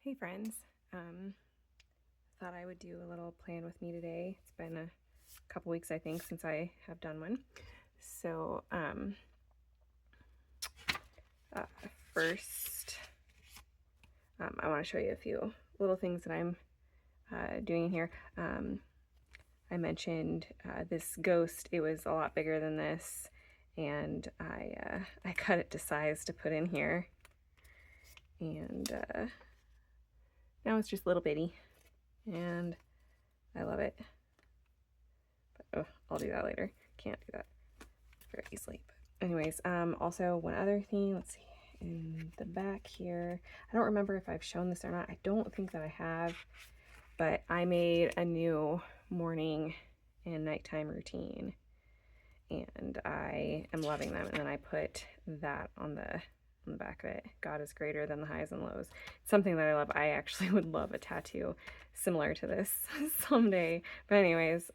Hey friends, thought I would do a little plan with me today. It's been a couple weeks, I think, since I have done one. So, first, I want to show you a few little things that I'm doing in here. I mentioned this ghost. It was a lot bigger than this, and I cut it to size to put in here, and now it's just little bitty, and I love it. But I'll do that later. Can't do that very easily. But anyways, also one other thing, let's see, in the back here, I don't remember if I've shown this or not. I don't think that I have, but I made a new morning and nighttime routine, and I am loving them. And then I put that on the back of it. God is greater than the highs and lows. It's something that I love. I actually would love a tattoo similar to this someday. But anyways,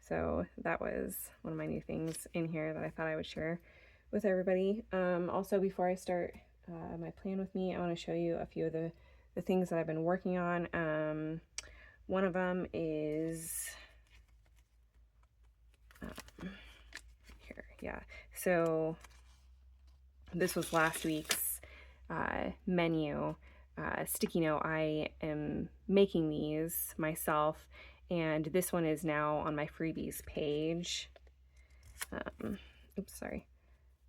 so that was one of my new things in here that I thought I would share with everybody. Also, before I start my plan with me, I want to show you a few of the things that I've been working on. One of them is here. Yeah. So this was last week's menu sticky note. I am making these myself, and this one is now on my freebies page. Oops, sorry.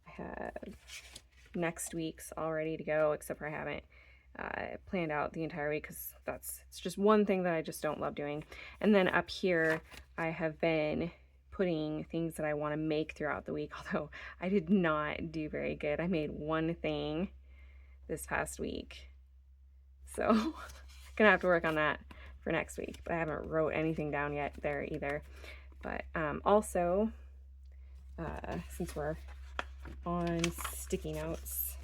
I have next week's all ready to go, except for I haven't planned out the entire week because it's just one thing that I just don't love doing. And then up here, I have been putting things that I want to make throughout the week, although I did not do very good. I made one thing this past week, so gonna have to work on that for next week, but I haven't wrote anything down yet there either. But also, since we're on sticky notes,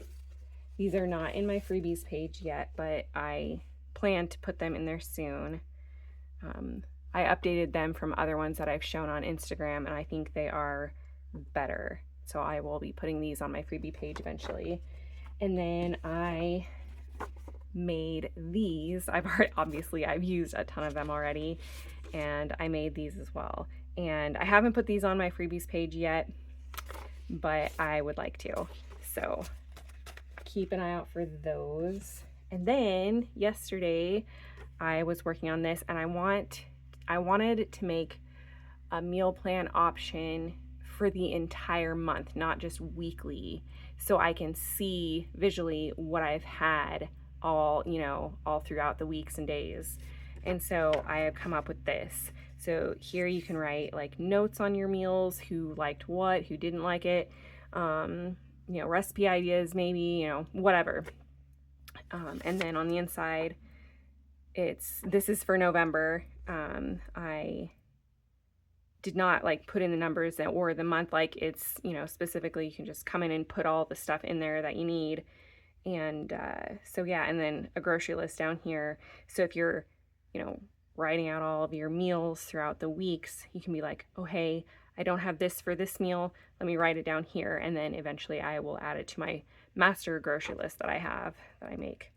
these are not in my freebies page yet, but I plan to put them in there soon. I updated them from other ones that I've shown on Instagram, and I think they are better. So I will be putting these on my freebie page eventually. And then I made these. I've used a ton of them already, and I made these as well. And I haven't put these on my freebies page yet, but I would like to. So keep an eye out for those. And then yesterday I was working on this, and I wanted to make a meal plan option for the entire month, not just weekly, so I can see visually what I've had all throughout the weeks and days. And so I have come up with this. So here you can write like notes on your meals, who liked what, who didn't like it, recipe ideas, maybe, whatever. And then on the inside, this is for November. I did not put in the numbers or the month, it's, specifically you can just come in and put all the stuff in there that you need. And so yeah, and then a grocery list down here. So if you're, writing out all of your meals throughout the weeks, you can be like, oh, hey, I don't have this for this meal. Let me write it down here. And then eventually I will add it to my master grocery list that I make.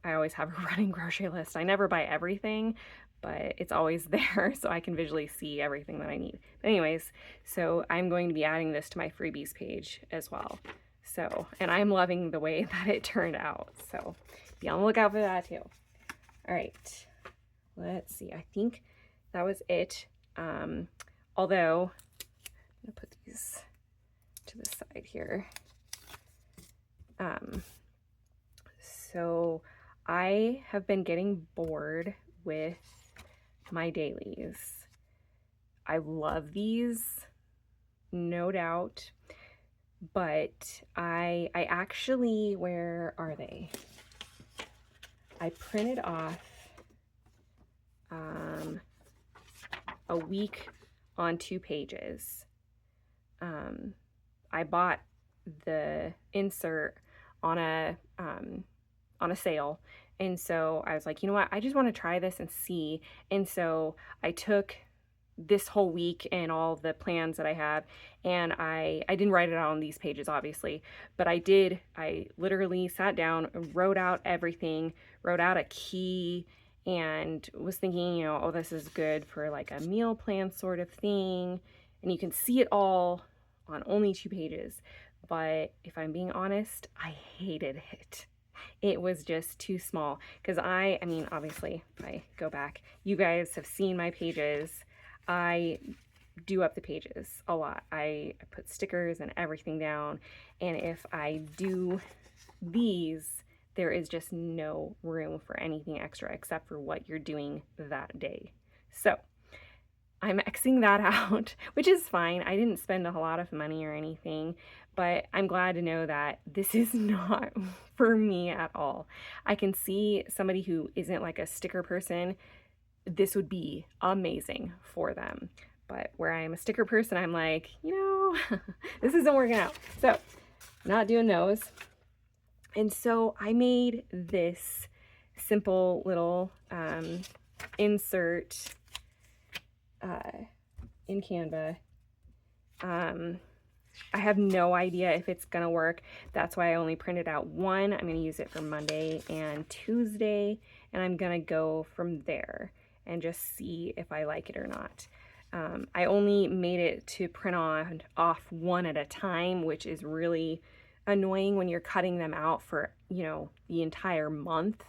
I always have a running grocery list. I never buy everything, but it's always there so I can visually see everything that I need. But anyways, so I'm going to be adding this to my freebies page as well. So, and I'm loving the way that it turned out. So be on the lookout for that too. All right, let's see. I think that was it. Although I'm gonna put these to the side here. So I have been getting bored with my dailies. I love these, no doubt, but I actually, where are they? I printed off a week on 2 pages. I bought the insert on a sale, and so I was like, you know what, I just want to try this and see. And so I took this whole week and all the plans that I have. And I didn't write it out on these pages, obviously, but I literally sat down, wrote out everything, wrote out a key, and was thinking, you know, oh, this is good for like a meal plan sort of thing. And you can see it all on only 2 pages. But if I'm being honest, I hated it. It was just too small because I mean, obviously, if I go back, you guys have seen my pages. I do up the pages a lot. I put stickers and everything down. And if I do these, there is just no room for anything extra except for what you're doing that day. So I'm Xing that out, which is fine. I didn't spend a lot of money or anything, but I'm glad to know that this is not for me at all. I can see somebody who isn't like a sticker person, this would be amazing for them. But where I'm a sticker person, I'm like, you know, this isn't working out. So, not doing those. And so I made this simple little insert in Canva. I have no idea if it's gonna work. That's why I only printed out one. I'm gonna use it for Monday and Tuesday, and I'm gonna go from there and just see if I like it or not. I only made it to print off one at a time, which is really annoying when you're cutting them out for, you know, the entire month.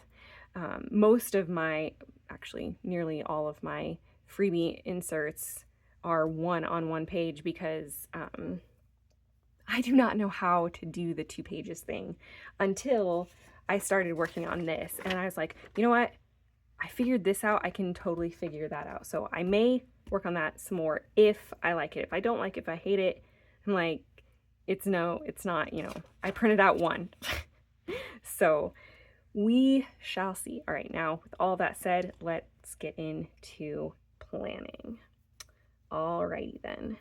Most of my, actually nearly all of my freebie inserts are one on one page because I do not know how to do the 2 pages thing until I started working on this. And I was like, you know what? I figured this out. I can totally figure that out. So I may work on that some more if I like it. If I don't like it, if I hate it, I'm like, it's not, you know, I printed out one. So we shall see. All right, now with all that said, let's get into planning. Alrighty then.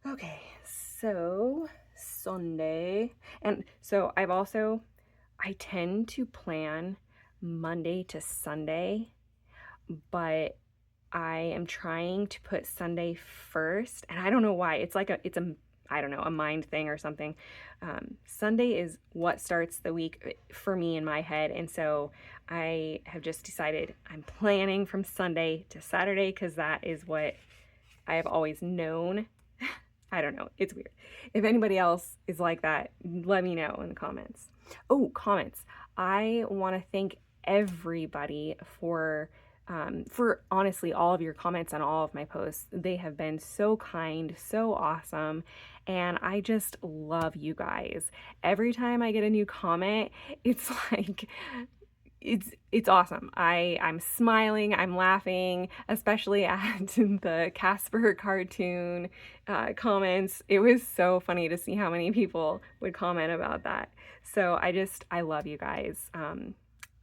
Okay, so Sunday, and so I tend to plan Monday to Sunday, but I am trying to put Sunday first, and I don't know why. It's I don't know, a mind thing or something. Sunday is what starts the week for me in my head, and so I have just decided I'm planning from Sunday to Saturday because that is what I have always known. I don't know, it's weird. If anybody else is like that, let me know in the comments. Oh, comments. I want to thank everybody for honestly all of your comments on all of my posts. They have been so kind, so awesome, and I just love you guys. Every time I get a new comment, it's like it's awesome. I'm smiling, I'm laughing, especially at the Casper cartoon comments. It was so funny to see how many people would comment about that. So I love you guys.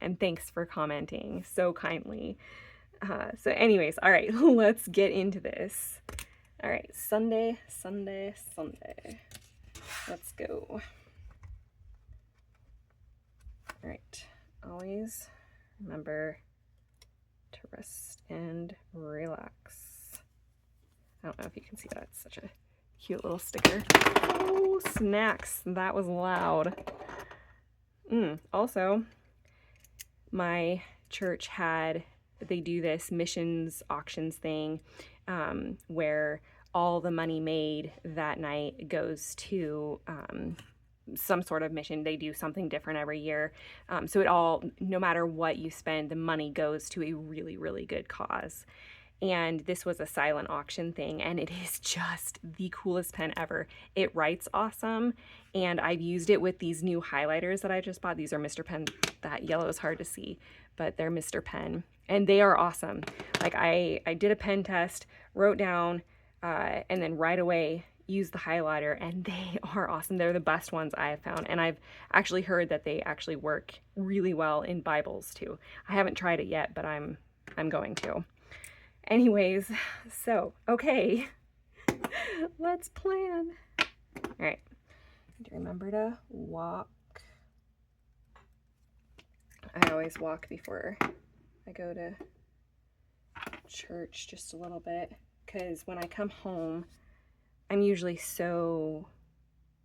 And thanks for commenting so kindly. So anyways, all right, let's get into this. All right, Sunday. Let's go. All right, always remember to rest and relax. I don't know if you can see that. It's such a cute little sticker. Oh, snacks. That was loud. Also, my church they do this missions auctions thing where all the money made that night goes to some sort of mission. They do something different every year. So no matter what you spend, the money goes to a really, really good cause. And this was a silent auction thing, and it is just the coolest pen ever. It writes awesome, and I've used it with these new highlighters that I just bought. These are Mr. Pen. That yellow is hard to see, but they're Mr. Pen, and they are awesome. Like I did a pen test, wrote down, and then right away used the highlighter, and they are awesome. They're the best ones I have found, and I've actually heard that they actually work really well in Bibles too. I haven't tried it yet, but I'm going to. Anyways, so, okay, let's plan. All right, remember to walk. I always walk before I go to church just a little bit, because when I come home, I'm usually so,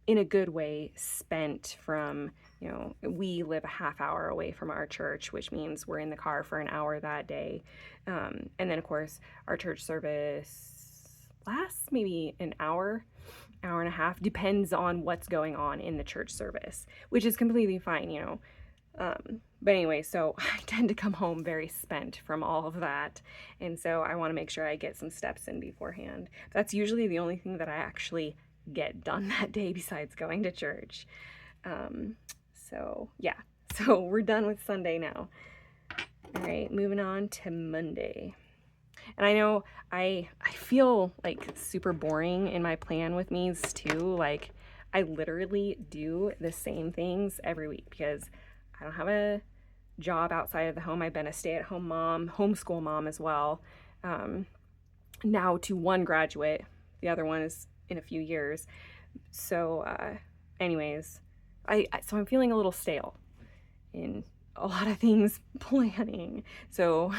in a good way, spent from, you know, we live a half hour away from our church, which means we're in the car for an hour that day. And then, of course, our church service lasts maybe an hour and a half, depends on what's going on in the church service, which is completely fine, you know. But anyway, so I tend to come home very spent from all of that. And so I want to make sure I get some steps in beforehand. That's usually the only thing that I actually get done that day besides going to church. So yeah, so we're done with Sunday now. All right, moving on to Monday. And I know I feel like super boring in my plan with me's too. Like I literally do the same things every week because I don't have a job outside of the home. I've been a stay-at-home mom, homeschool mom as well. Now to one graduate, the other one is in a few years. So anyways, so I'm feeling a little stale in a lot of things planning. So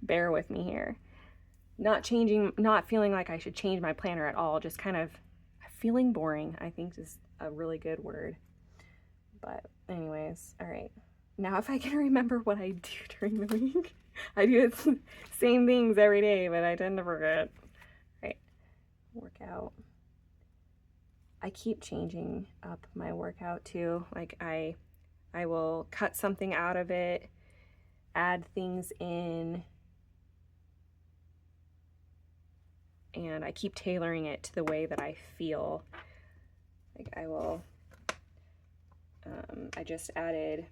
bear with me here. Not feeling like I should change my planner at all, just kind of feeling boring, I think is a really good word. But anyways, all right. Now if I can remember what I do during the week. I do the same things every day, but I tend to forget. All right, workout. I keep changing up my workout too. Like I will cut something out of it, add things in, and I keep tailoring it to the way that I feel. Like I will, I just added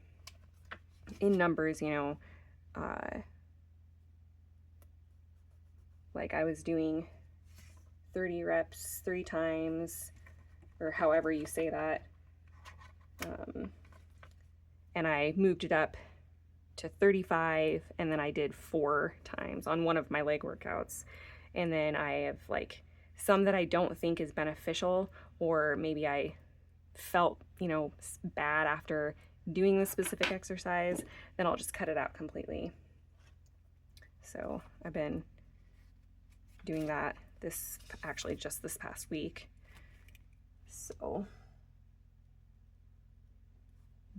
in numbers, you know, like I was doing 30 reps 3 times, or however you say that. And I moved it up to 35, and then I did 4 times on one of my leg workouts. And then I have like some that I don't think is beneficial, or maybe I felt, you know, bad after doing this specific exercise, then I'll just cut it out completely. So I've been doing that just this past week. So,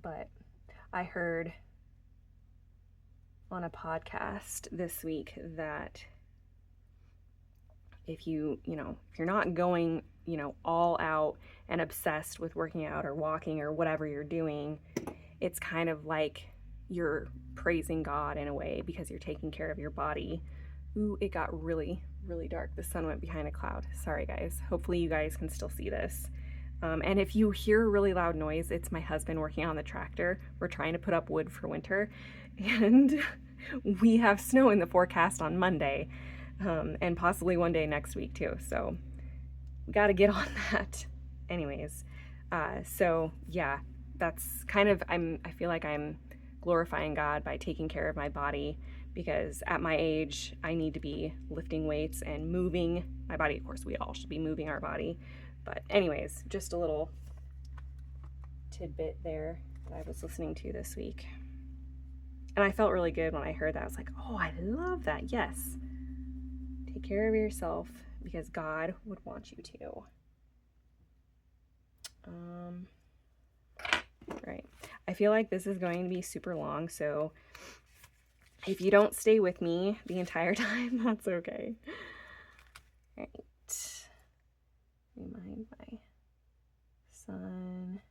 but I heard on a podcast this week that if you're not going, you know, all out and obsessed with working out or walking or whatever you're doing, it's kind of like you're praising God in a way because you're taking care of your body. Ooh, it got really, really dark. The sun went behind a cloud. Sorry, guys. Hopefully you guys can still see this. And if you hear a really loud noise, it's my husband working on the tractor. We're trying to put up wood for winter, and we have snow in the forecast on Monday, and possibly one day next week too. So we got to get on that. Anyways, so yeah, that's kind of, I feel like I'm glorifying God by taking care of my body, because at my age, I need to be lifting weights and moving my body. Of course, we all should be moving our body. But anyways, just a little tidbit there that I was listening to this week. And I felt really good when I heard that. I was like, oh, I love that. Yes. Take care of yourself because God would want you to. Right. I feel like this is going to be super long, so if you don't stay with me the entire time, that's okay. All right. Remind my son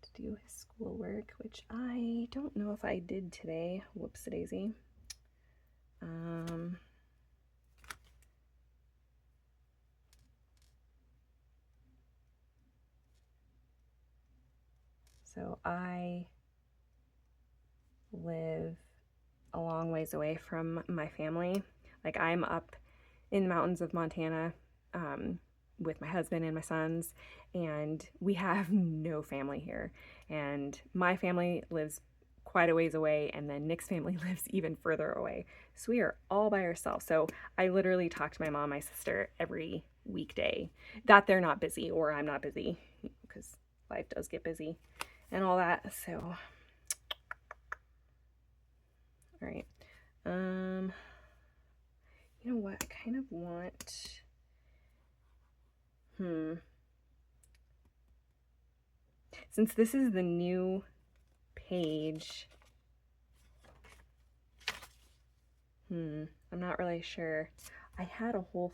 to do his schoolwork, which I don't know if I did today. Whoops-a-daisy. So I live a long ways away from my family. Like I'm up in the mountains of Montana with my husband and my sons, and we have no family here. And my family lives quite a ways away, and then Nick's family lives even further away. So we are all by ourselves. So I literally talk to my mom, my sister every weekday that they're not busy or I'm not busy, because life does get busy and all that. So, all right. You know what? I kind of want, since this is the new page, I'm not really sure. I had a whole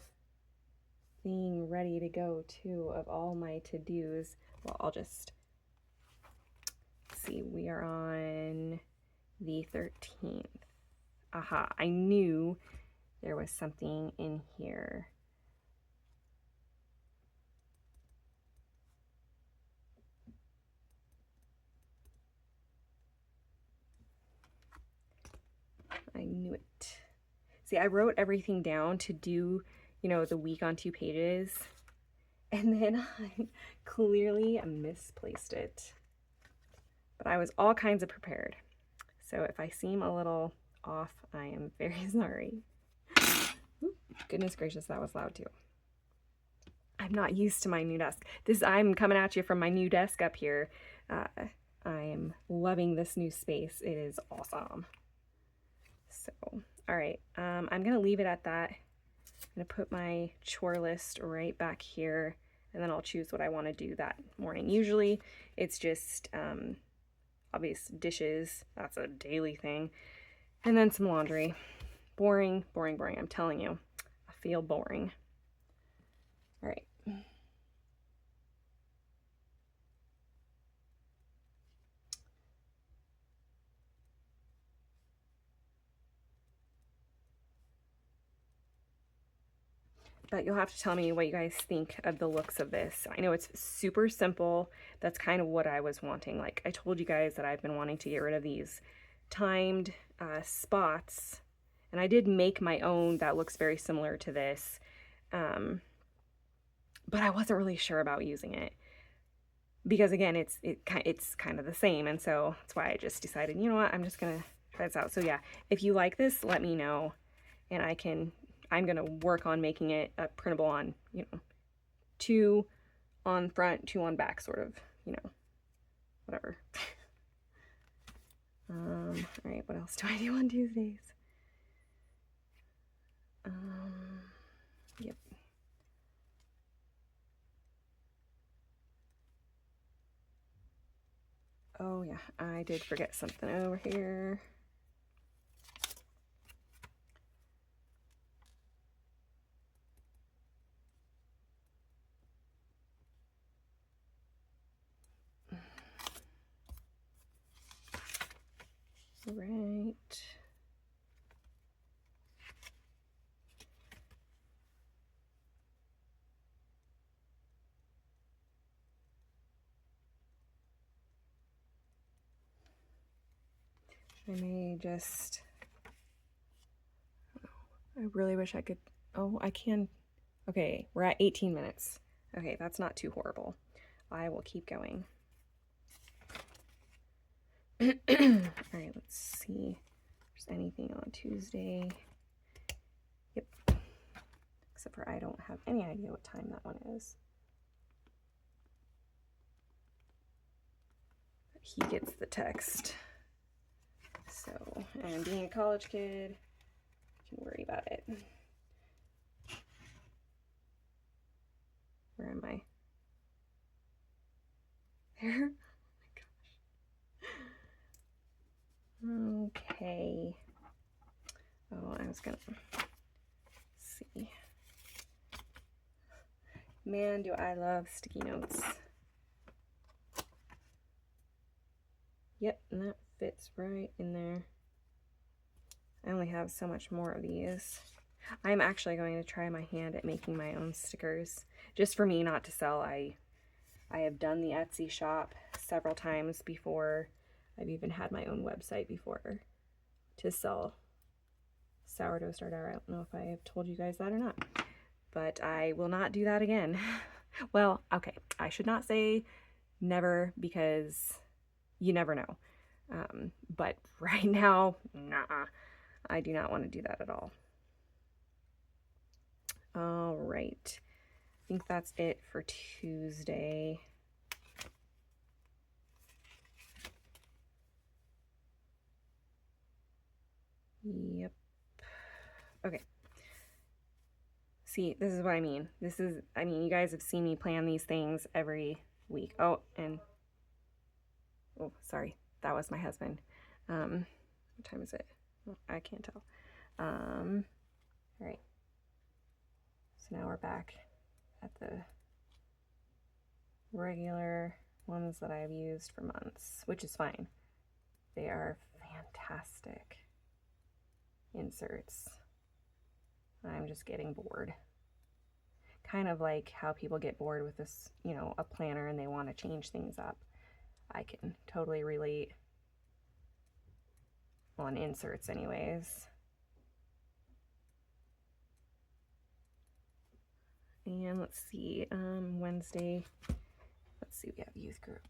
thing ready to go too of all my to-dos. Well, I'll just see. We are on the 13th. Aha, I knew there was something in here. I knew it. See, I wrote everything down to do, you know, the week on 2 pages, and then I clearly misplaced it. But I was all kinds of prepared. So if I seem a little off, I am very sorry. Ooh, goodness gracious, that was loud too. I'm not used to my new desk. I'm coming at you from my new desk up here. I am loving this new space. It is awesome. So, all right, I'm gonna leave it at that. I'm gonna put my chore list right back here, and then I'll choose what I want to do that morning. Usually it's just obvious dishes. That's a daily thing. And then some laundry. Boring, boring, boring. I'm telling you, I feel boring. All right. But you'll have to tell me what you guys think of the looks of this. I know it's super simple. That's kind of what I was wanting. Like I told you guys that I've been wanting to get rid of these timed spots. And I did make my own that looks very similar to this. But I wasn't really sure about using it. Because again, it's kind of the same. And so that's why I just decided, you know what, I'm just going to try this out. So yeah, if you like this, let me know. And I'm going to work on making it printable on, you know, 2 on front, 2 on back, sort of, you know, whatever. All right, what else do I do on Tuesdays? Yep. Oh yeah, I did forget something over here. Right. I may just, I really wish I could, oh, I can, okay, we're at 18 minutes. Okay, that's not too horrible. I will keep going. All right, let's see if there's anything on Tuesday. Yep. Except for I don't have any idea what time that one is. He gets the text. So, and being a college kid, I can worry about it. Where am I? There? Oh my gosh. Okay. Oh, I was gonna see. Man, do I love sticky notes. Yep, and that fits right in there. I only have so much more of these. I'm actually going to try my hand at making my own stickers. Just for me, not to sell. I have done the Etsy shop several times before. I've even had my own website before to sell sourdough starter. I don't know if I have told you guys that or not. But I will not do that again. Well, okay, I should not say never because you never know. But right now, nah, I do not want to do that at all. All right, I think that's it for Tuesday. Yep. Okay. See, this is what I mean. I mean, you guys have seen me plan these things every week. Oh, and, oh, sorry. That was my husband. What time is it? Oh, I can't tell. All right. So now we're back at the regular ones that I've used for months, which is fine. They are fantastic inserts. I'm just getting bored. Kind of like how people get bored with this, you know, a planner and they want to change things up. I can totally relate on inserts anyways. And let's see, Wednesday, let's see, we have youth group.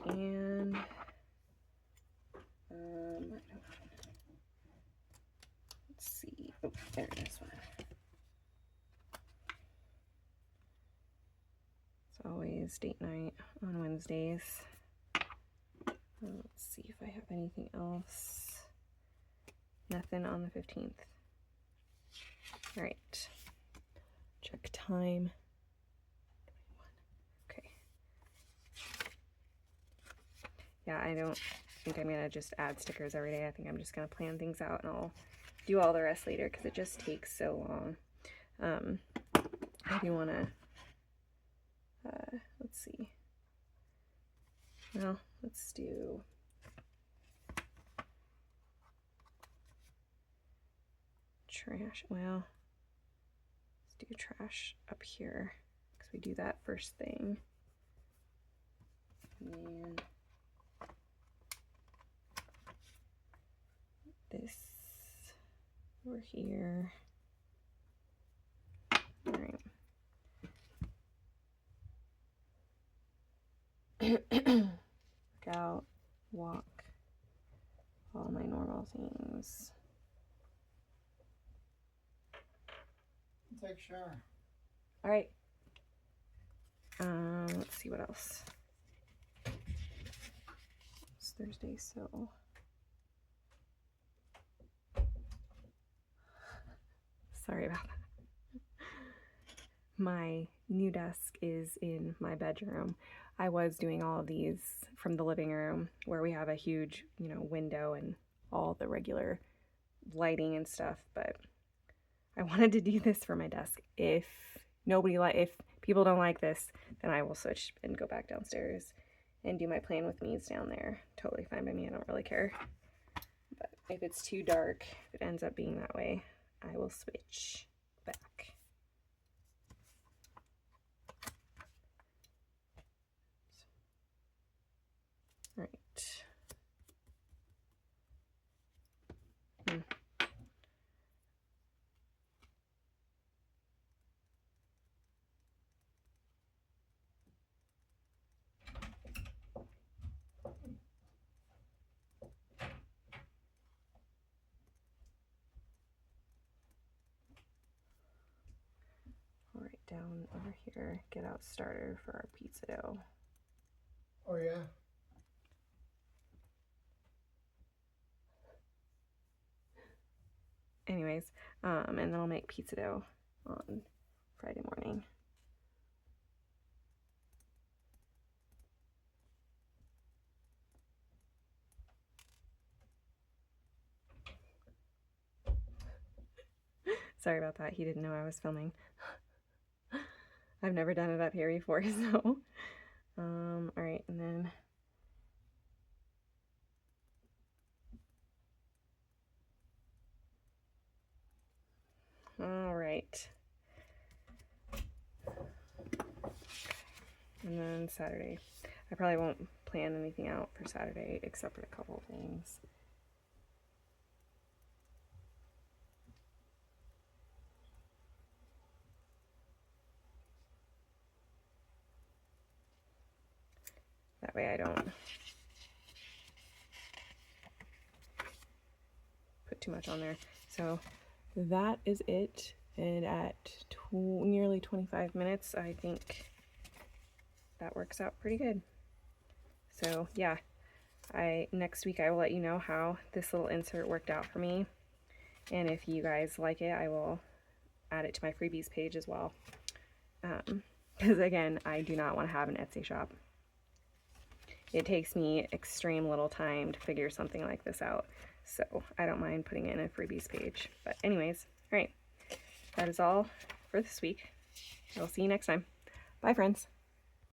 And let's see, oh, there it is one. It's always date night on Wednesdays. Let's see if I have anything else. Nothing on the 15th. All right, check time. Okay. Yeah, I don't think I'm gonna just add stickers every day. I think I'm just gonna plan things out and I'll do all the rest later because it just takes so long. I do wanna, let's see. Well, let's do trash. Well, let's do trash up here because we do that first thing. And then this over here. All right. Work out, walk, all my normal things. Take a shower. All right. Let's see what else. It's Thursday, so sorry about that. My new desk is in my bedroom. I was doing all of these from the living room where we have a huge, you know, window and all the regular lighting and stuff, but I wanted to do this for my desk. If people don't like this, then I will switch and go back downstairs and do my plan with me's down there. Totally fine by me, I don't really care. But if it's too dark, if it ends up being that way, I will switch back. All right. All right, down over here, get out starter for our pizza dough. Oh yeah. Anyways, and then I'll make pizza dough on Friday morning. Sorry about that. He didn't know I was filming. I've never done it up here before, so. All right, and then. All right. And then Saturday. I probably won't plan anything out for Saturday except for a couple things. That way I don't put too much on there. So that is it. And at nearly 25 minutes, I think that works out pretty good. So yeah, Next week I will let you know how this little insert worked out for me. And if you guys like it, I will add it to my freebies page as well. Because again, I do not want to have an Etsy shop. It takes me extreme little time to figure something like this out. So I don't mind putting it in a freebies page. But anyways, all right. That is all for this week. I'll see you next time. Bye, friends.